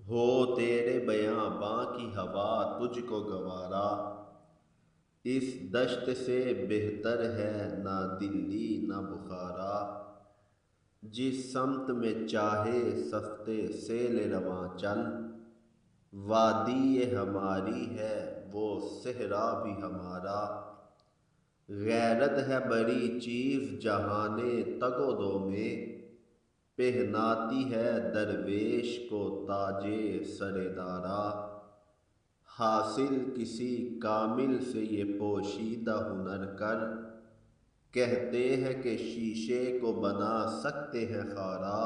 ہو تیرے بیاں باں کی ہوا تجھ کو گوارا، اس دشت سے بہتر ہے نہ دلی نہ بخارا، جس سمت میں چاہے سفتے سیل رواں چل، وادی یہ ہماری ہے وہ صحرا بھی ہمارا، غیرت ہے بڑی چیز جہان تگ و دو میں، پہناتی ہے درویش کو تاج سر دارا، حاصل کسی کامل سے یہ پوشیدہ ہنر کر، کہتے ہیں کہ شیشے کو بنا سکتے ہیں خارا،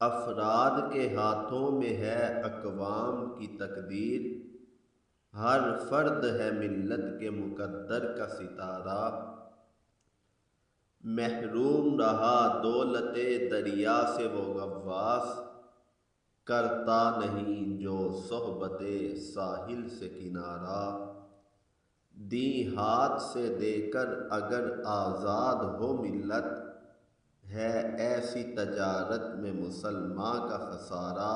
افراد کے ہاتھوں میں ہے اقوام کی تقدیر، ہر فرد ہے ملت کے مقدر کا ستارہ، محروم رہا دولت دریا سے وہ غواص، کرتا نہیں جو صحبت ساحل سے کنارہ، دیں ہاتھ سے دے کر اگر آزاد ہو ملت، ہے ایسی تجارت میں مسلماں کا خسارہ،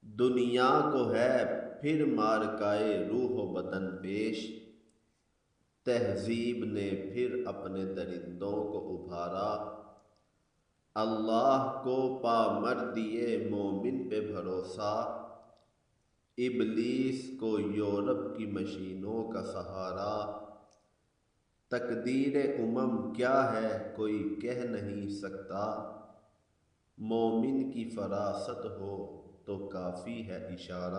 دنیا کو ہے پھر مارکائے روح و بدن پیش، تہذیب نے پھر اپنے درندوں کو ابھارا، اللہ کو پامردیے مومن پہ بھروسہ، ابلیس کو یورپ کی مشینوں کا سہارا، تقدیر امم کیا ہے کوئی کہہ نہیں سکتا، مومن کی فراست ہو تو کافی ہے اشارہ۔